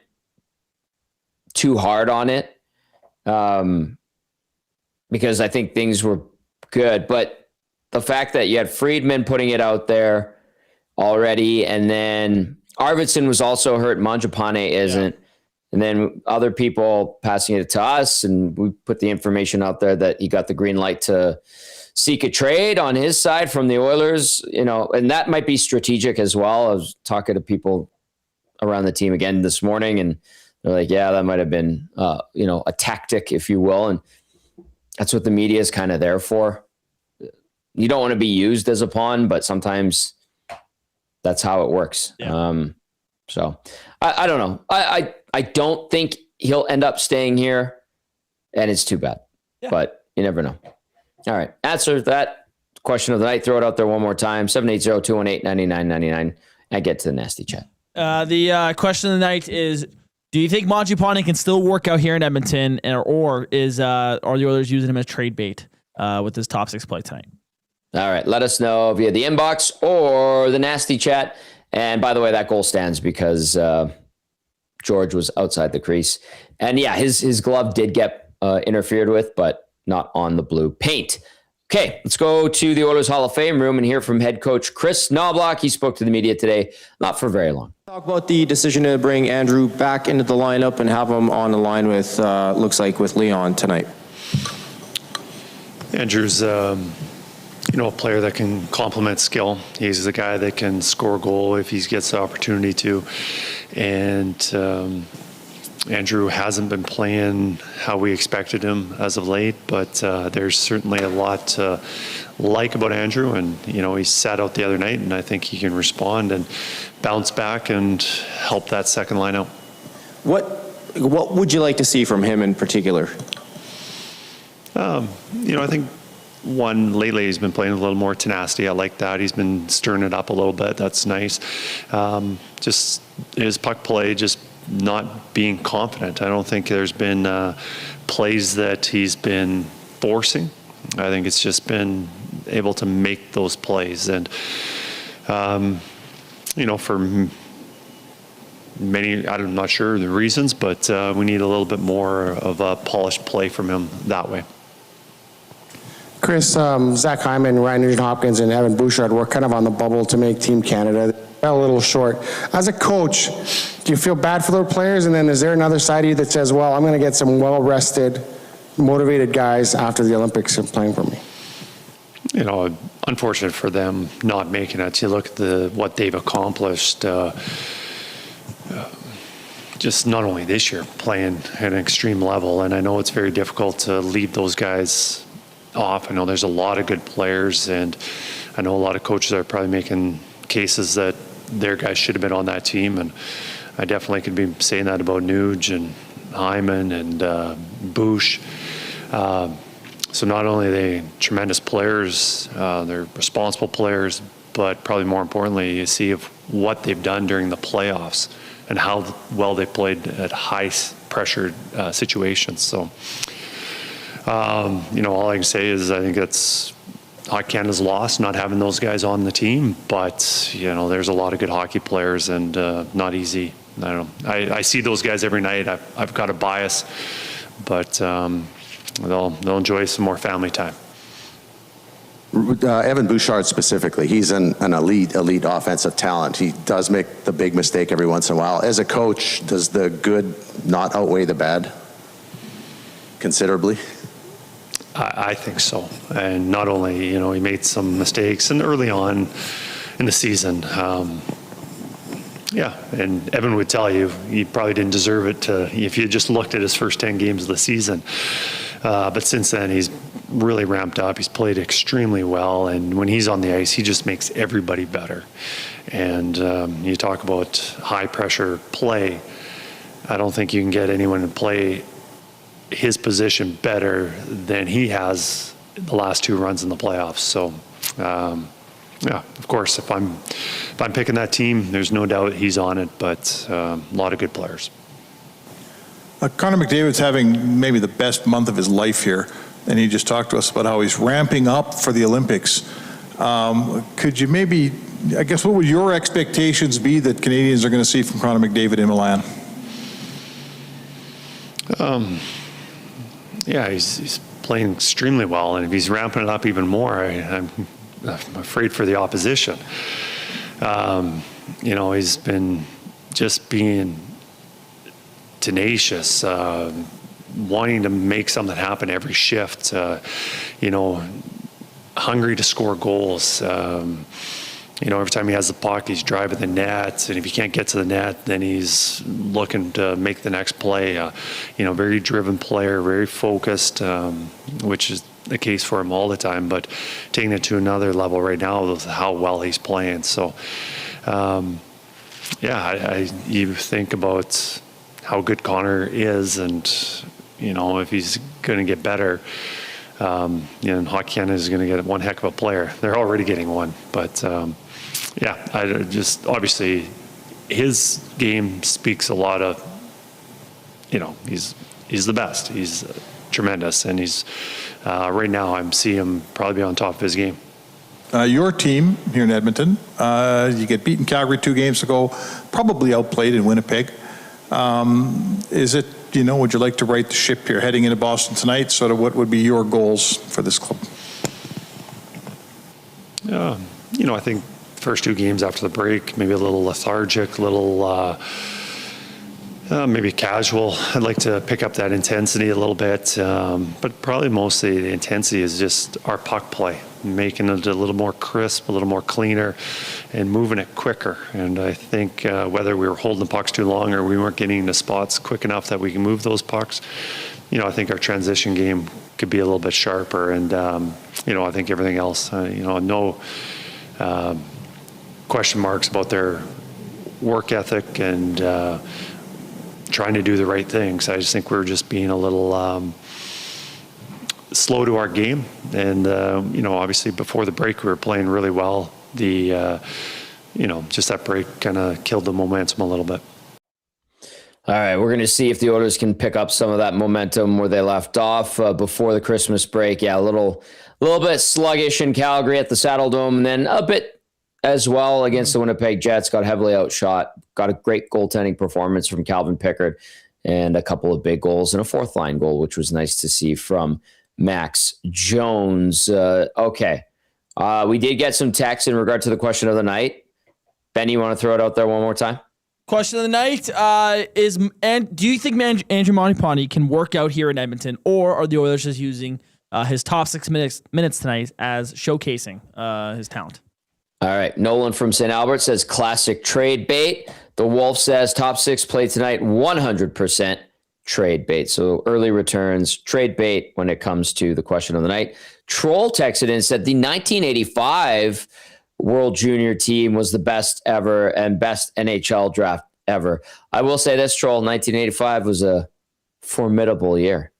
too hard on it. Because I think things were good, but the fact that you had Friedman putting it out there already, and then Arvidsson was also hurt, Mangiapane isn't, and then other people passing it to us, and we put the information out there that he got the green light to seek a trade on his side from the Oilers, and that might be strategic as well. I was talking to people around the team again this morning, and they're like, yeah, that might have been, a tactic, if you will, and that's what the media is kind of there for. You don't want to be used as a pawn, but sometimes that's how it works. Yeah. So I don't know. I don't think he'll end up staying here, and it's too bad. Yeah. But you never know. All right. Answer that question of the night. Throw it out there one more time. 780-218-9999. And get to the nasty chat. The question of the night is, do you think Mangiapane can still work out here in Edmonton, or are the Oilers using him as trade bait with his top 6 play tonight? All right. Let us know via the inbox or the nasty chat. And by the way, that goal stands because George was outside the crease. And yeah, his glove did get interfered with, but not on the blue paint. Okay, let's go to the Oilers Hall of Fame room and hear from head coach Chris Knobloch. He spoke to the media today, not for very long. Talk about the decision to bring Andrew back into the lineup and have him on the line with, looks like, with Leon tonight. Andrew's, a player that can complement skill. He's the guy that can score a goal if he gets the opportunity to. And Andrew hasn't been playing how we expected him as of late, but there's certainly a lot to like about Andrew. And, he sat out the other night, and I think he can respond and bounce back and help that second line out. What would you like to see from him in particular? I think lately he's been playing with a little more tenacity. I like that. He's been stirring it up a little bit. That's nice. Just his puck play, just not being confident. I don't think there's been plays that he's been forcing. I think it's just been able to make those plays. And, for many, I'm not sure the reasons, but we need a little bit more of a polished play from him that way. Chris, Zach Hyman, Ryan Nugent-Hopkins, and Evan Bouchard were kind of on the bubble to make Team Canada. fell a little short. As a coach, do you feel bad for those players? And then is there another side of you that says, well, I'm going to get some well-rested, motivated guys after the Olympics and playing for me? You know, unfortunate for them not making it. You look at what they've accomplished, just not only this year, playing at an extreme level. And I know it's very difficult to leave those guys off. I know there's a lot of good players, and I know a lot of coaches are probably making cases that their guys should have been on that team. And I definitely could be saying that about Nuge and Hyman and Bush. So not only are they tremendous players, they're responsible players, but probably more importantly, you see of what they've done during the playoffs and how well they played at high pressured situations. So, you know, all I can say is I think it's Hockey Canada's loss not having those guys on the team, but you know, there's a lot of good hockey players and not easy. I don't know. I see those guys every night. I've got a bias, but they'll enjoy some more family time. Evan Bouchard specifically, he's an elite offensive talent. He does make the big mistake every once in a while. As a coach, does the good not outweigh the bad considerably? I think so. And not only, you know, he made some mistakes and early on in the season. Yeah, and Evan would tell you he probably didn't deserve it if you just looked at his first 10 games of the season. But since then, he's really ramped up. He's played extremely well, and when he's on the ice, he just makes everybody better. And you talk about high-pressure play. I don't think you can get anyone to play his position better than he has the last two runs in the playoffs. So, yeah, of course, if I'm picking that team, there's no doubt he's on it, but a lot of good players. Connor McDavid's having maybe the best month of his life here, and he just talked to us about how he's ramping up for the Olympics. Could you maybe, I guess, what would your expectations be that Canadians are going to see from Connor McDavid in Milan? Yeah, he's playing extremely well, and if he's ramping it up even more, I'm afraid for the opposition. You know, he's been just being tenacious, wanting to make something happen every shift, you know, hungry to score goals. You know, every time he has the puck, he's driving the net, and if he can't get to the net, then he's looking to make the next play. You know, very driven player, very focused, which is the case for him all the time, but taking it to another level right now with how well he's playing. So, yeah, you think about how good Connor is, and you know, if he's going to get better, you know, Hockey Canada is going to get one heck of a player. They're already getting one, but yeah, I just obviously his game speaks a lot of, you know, he's the best. He's tremendous, and he's right now I'm seeing him probably be on top of his game. Your team here in Edmonton, you get beaten Calgary 2 games ago, probably outplayed in Winnipeg. Is it, you know, would you like to right the ship here heading into Boston tonight? Sort of what would be your goals for this club? You know, I think first 2 games after the break, maybe a little lethargic, a little maybe casual. I'd like to pick up that intensity a little bit, but probably mostly the intensity is just our puck play, making it a little more crisp, a little more cleaner, and moving it quicker. And I think whether we were holding the pucks too long or we weren't getting into spots quick enough that we can move those pucks, you know, I think our transition game could be a little bit sharper. And, you know, I think everything else, you know, no question marks about their work ethic and trying to do the right things. I just think we're just being a little slow to our game. And, you know, obviously before the break, we were playing really well. You know, just that break kind of killed the momentum a little bit. All right, we're going to see if the Oilers can pick up some of that momentum where they left off before the Christmas break. Yeah, a little bit sluggish in Calgary at the Saddle Dome, and then a bit as well against the Winnipeg Jets. Got heavily outshot. Got a great goaltending performance from Calvin Pickard and a couple of big goals and a fourth line goal, which was nice to see from Max Jones. Okay, we did get some text in regard to the question of the night. Ben, you want to throw it out there one more time? Question of the night do you think Andrew Mangiapane can work out here in Edmonton, or are the Oilers just using his top 6 minutes tonight as showcasing his talent? All right. Nolan from St. Albert says classic trade bait. The Wolf says top 6 play tonight, 100% trade bait. So early returns, trade bait when it comes to the question of the night. Troll texted in and said the 1985 World Junior team was the best ever and best NHL draft ever. I will say this, Troll, 1985 was a formidable year.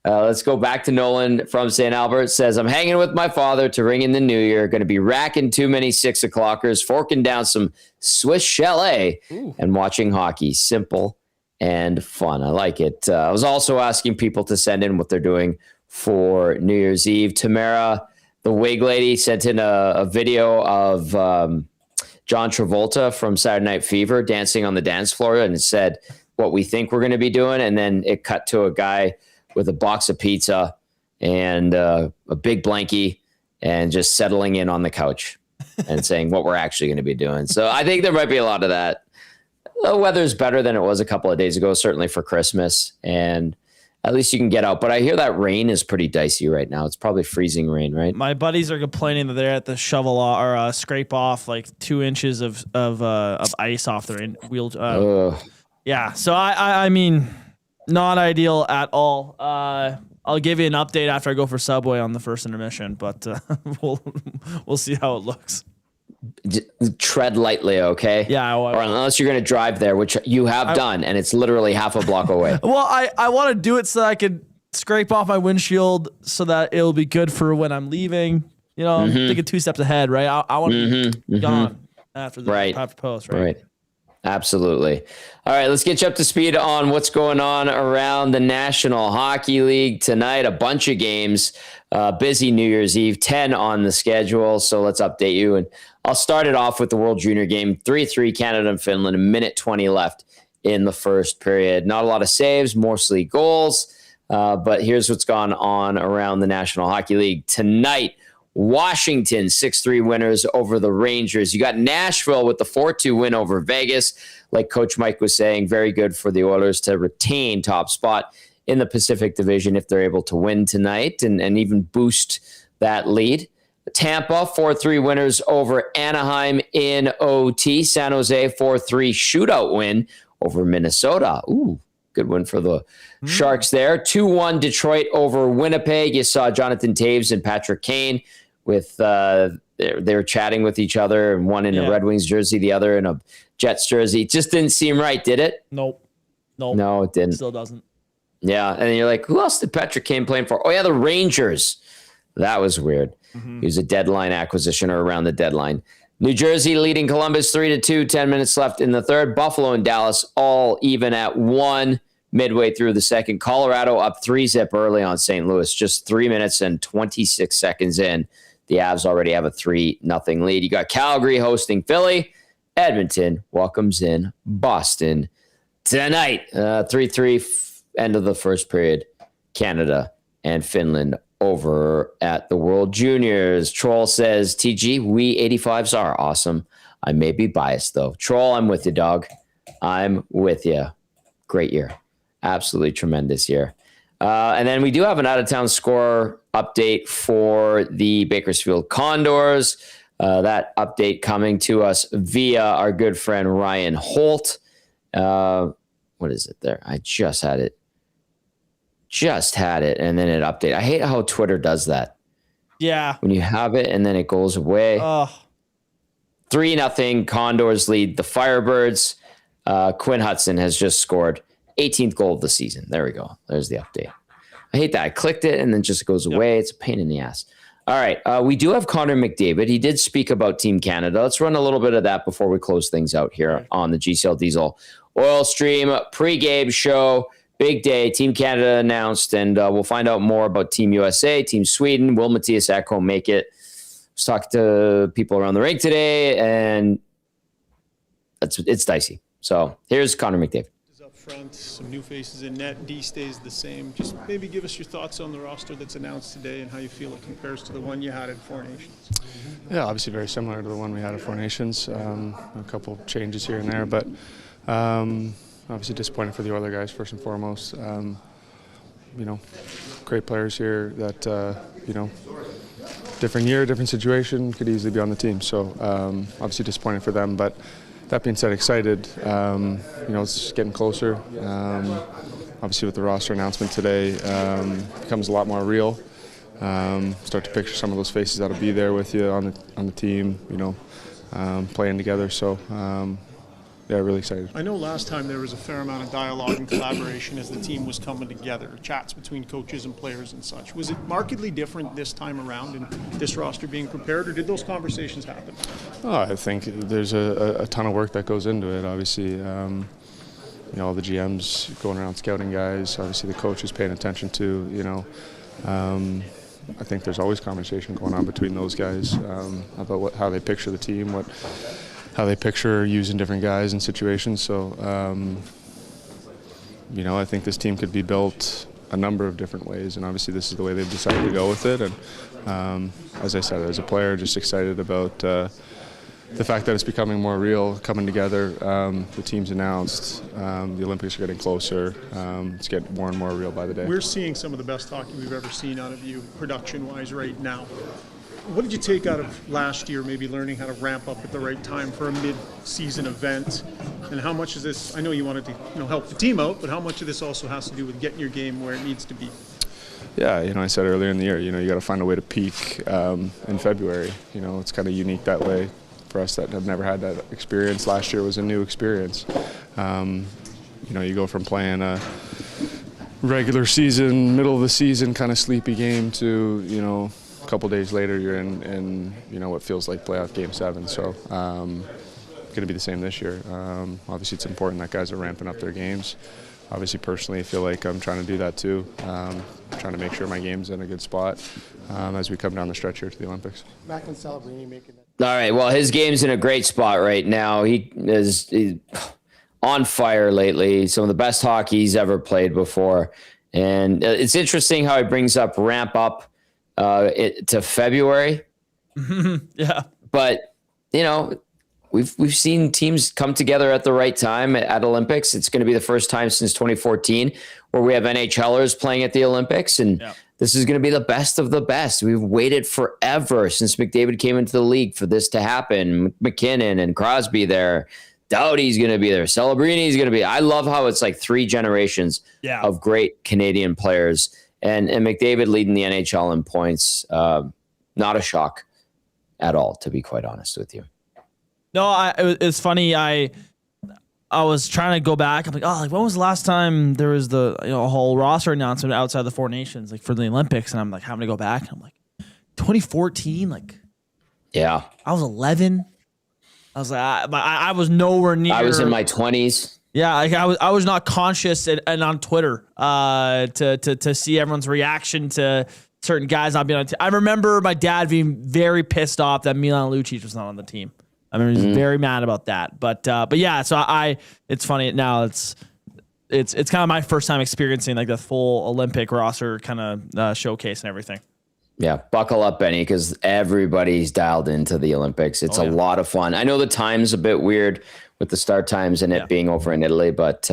Let's go back to Nolan from St. Albert. Says, I'm hanging with my father to ring in the new year. Going to be racking too many 6 o'clockers, forking down some Swiss chalet and watching hockey. Simple and fun. I like it. I was also asking people to send in what they're doing for New Year's Eve. Tamara, the wig lady, sent in a video of John Travolta from Saturday Night Fever dancing on the dance floor, and it said what we think we're going to be doing. And then it cut to a guy with a box of pizza and a big blankie and just settling in on the couch and saying what we're actually going to be doing. So I think there might be a lot of that. The weather's better than it was a couple of days ago, certainly for Christmas, and at least you can get out. But I hear that rain is pretty dicey right now. It's probably freezing rain, right? My buddies are complaining that they're at the shovel or scrape off like 2 inches of ice off their wheel. Yeah, so I mean, not ideal at all. I'll give you an update after I go for Subway on the first intermission, but we'll see how it looks. Tread lightly, okay? Yeah. Or unless you're going to drive there, which you have done, and it's literally half a block away. Well, I want to do it so I could scrape off my windshield so that it'll be good for when I'm leaving. You know, I'm thinking 2 steps ahead, right? I want to be gone after post, right? Absolutely. All right, let's get you up to speed on what's going on around the National Hockey League tonight. A bunch of games, busy New Year's Eve, 10 on the schedule. So let's update you. And I'll start it off with the World Junior game, 3-3 Canada and Finland, a minute 20 left in the first period. Not a lot of saves, mostly goals. But here's what's gone on around the National Hockey League tonight. Washington, 6-3 winners over the Rangers. You got Nashville with the 4-2 win over Vegas. Like Coach Mike was saying, very good for the Oilers to retain top spot in the Pacific Division if they're able to win tonight and even boost that lead. Tampa, 4-3 winners over Anaheim in OT. San Jose, 4-3 shootout win over Minnesota. Ooh, good win for the Sharks there. 2-1 Detroit over Winnipeg. You saw Jonathan Taves and Patrick Kane with they were chatting with each other, and one in a Red Wings jersey, the other in a Jets jersey. It just didn't seem right, did it? Nope. No, it didn't. Still doesn't. Yeah, and then you're like, who else did Patrick Kane playing for? Oh, yeah, the Rangers. That was weird. He was a deadline acquisition or around the deadline. New Jersey leading Columbus 3-2, 10 minutes left in the third. Buffalo and Dallas all even at 1 midway through the second. Colorado up 3-0 early on St. Louis, just 3 minutes and 26 seconds in. The Avs already have a 3-0 lead. You got Calgary hosting Philly. Edmonton welcomes in Boston tonight. 3-3 end of the first period. Canada and Finland over at the World Juniors. Troll says, TG, we 85s are awesome. I may be biased, though. Troll, I'm with you, dog. I'm with you. Great year. Absolutely tremendous year. And then we do have an out-of-town score update for the Bakersfield Condors. That update coming to us via our good friend Ryan Holt. What is it there? I just had it. And then it updated. I hate how Twitter does that. Yeah. When you have it and then it goes away. 3-0 Condors lead the Firebirds. Quinn Hudson has just scored 18th goal of the season. There we go. There's the update. I hate that. I clicked it and then just goes away. It's a pain in the ass. All right. We do have Connor McDavid. He did speak about Team Canada. Let's run a little bit of that before we close things out here on the GCL Diesel Oil Stream pregame show. Big day. Team Canada announced, and we'll find out more about Team USA, Team Sweden. Will Matthias Ekholm make it? I was talking to people around the rink today, and it's dicey. So here's Connor McDavid. front, some new faces in net. D stays the same. Just maybe give us your thoughts on the roster that's announced today and how you feel it compares to the one you had at Four Nations. Yeah, obviously very similar to the one we had at Four Nations. A couple changes here and there, but obviously disappointed for the Oilers guys first and foremost. Great players here that different year, different situation, could easily be on the team. So obviously disappointed for them, but that being said, excited. It's getting closer. Obviously with the roster announcement today, it becomes a lot more real. Start to picture some of those faces that'll be there with you on the team, playing together. So yeah, really excited. I know last time there was a fair amount of dialogue and collaboration as the team was coming together, chats between coaches and players and such. Was it markedly different this time around in this roster being prepared, or did those conversations happen? Oh, I think there's a ton of work that goes into it, obviously. All the GMs going around scouting guys, obviously the coach is paying attention to, I think there's always conversation going on between those guys about how they picture the team, how they picture using different guys in situations. So, I think this team could be built a number of different ways, and obviously this is the way they've decided to go with it. And as I said, as a player, just excited about the fact that it's becoming more real, coming together. The team's announced. The Olympics are getting closer. It's getting more and more real by the day. We're seeing some of the best hockey we've ever seen out of you production-wise right now. What did you take out of last year, maybe learning how to ramp up at the right time for a mid-season event? And how much is this, I know you wanted to help the team out, but how much of this also has to do with getting your game where it needs to be? Yeah, I said earlier in the year, you got to find a way to peak in February. It's kind of unique that way for us that have never had that experience. Last year was a new experience. You go from playing a regular season, middle of the season kind of sleepy game to, a couple days later you're in what feels like playoff game 7. So going to be the same this year. Obviously it's important that guys are ramping up their games. Obviously personally I feel like I'm trying to do that too. Trying to make sure my game's in a good spot as we come down the stretch here to the Olympics. Back in Celebrini making that. All right, well, his game's in a great spot right now. He's on fire lately. Some of the best hockey he's ever played before. And it's interesting how he brings up ramp up to February. Yeah. But, we've seen teams come together at the right time at Olympics. It's going to be the first time since 2014 where we have NHLers playing at the Olympics. And this is going to be the best of the best. We've waited forever since McDavid came into the league for this to happen. McKinnon and Crosby there. Doughty's going to be there. Celebrini's going to be. I love how it's like 3 generations of great Canadian players. And McDavid leading the NHL in points. Not a shock at all, to be quite honest with you. No, it's funny. I was trying to go back. I'm like, when was the last time there was the whole roster announcement outside the Four Nations, like for the Olympics? And I'm like having to go back. I'm like, 2014. Like, yeah, I was 11. I was like, I was nowhere near. I was in my 20s. Yeah, like I was not conscious and on Twitter to see everyone's reaction to certain guys not being on the team. I remember my dad being very pissed off that Milan Lucic was not on the team. I mean, he was very mad about that. But yeah, so it's funny now. It's kind of my first time experiencing like the full Olympic roster kind of showcase and everything. Yeah, buckle up, Benny, because everybody's dialed into the Olympics. It's a lot of fun. I know the time's a bit weird with the start times and it being over in Italy, but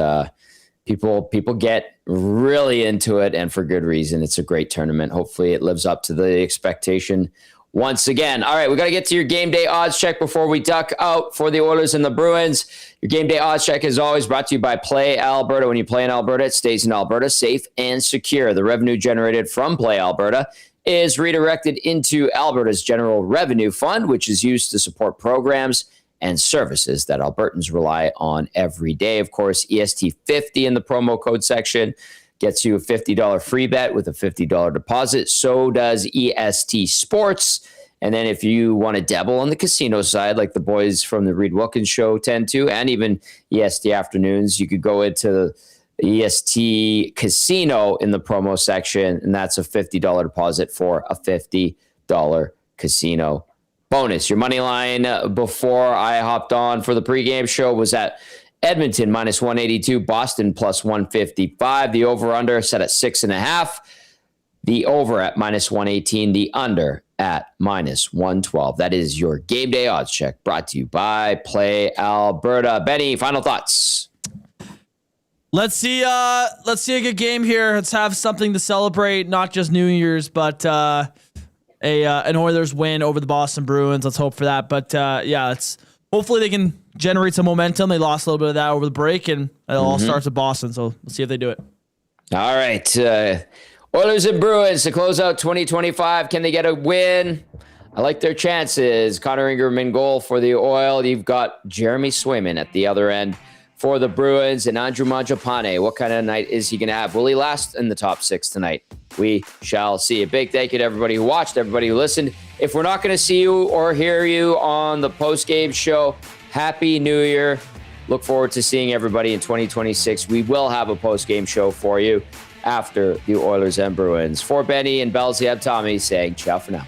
people get really into it, and for good reason. It's a great tournament. Hopefully it lives up to the expectation once again. All right, we got to get to your game day odds check before we duck out for the Oilers and the Bruins. Your game day odds check is always brought to you by Play Alberta. When you play in Alberta, it stays in Alberta, safe and secure. The revenue generated from Play Alberta is redirected into Alberta's General Revenue Fund, which is used to support programs and services that Albertans rely on every day. Of course, EST50 in the promo code section gets you a $50 free bet with a $50 deposit. So does EST Sports. And then if you want to dabble on the casino side, like the boys from the Reed Wilkins show tend to, and even EST Afternoons, you could go into the EST Casino in the promo section, and that's a $50 deposit for a $50 casino bonus. Your money line before I hopped on for the pregame show was at Edmonton minus 182, Boston plus 155. The over-under set at 6.5. The over at minus 118, the under at minus 112. That is your game day odds check brought to you by Play Alberta. Benny, final thoughts. Let's see a good game here. Let's have something to celebrate, not just New Year's, but an Oilers win over the Boston Bruins. Let's hope for that. But hopefully they can generate some momentum. They lost a little bit of that over the break, and it all starts with Boston. So let's see if they do it. All right. Oilers and Bruins to close out 2025. Can they get a win? I like their chances. Connor Ingram in goal for the Oil. You've got Jeremy Swayman at the other end for the Bruins, and Andrew Mangiapane. What kind of night is he going to have? Will he last in the top 6 tonight? We shall see. A big thank you to everybody who watched, everybody who listened. If we're not going to see you or hear you on the post-game show, Happy New Year. Look forward to seeing everybody in 2026. We will have a post-game show for you after the Oilers and Bruins. For Benny and Belle, I'm Tommy saying ciao for now.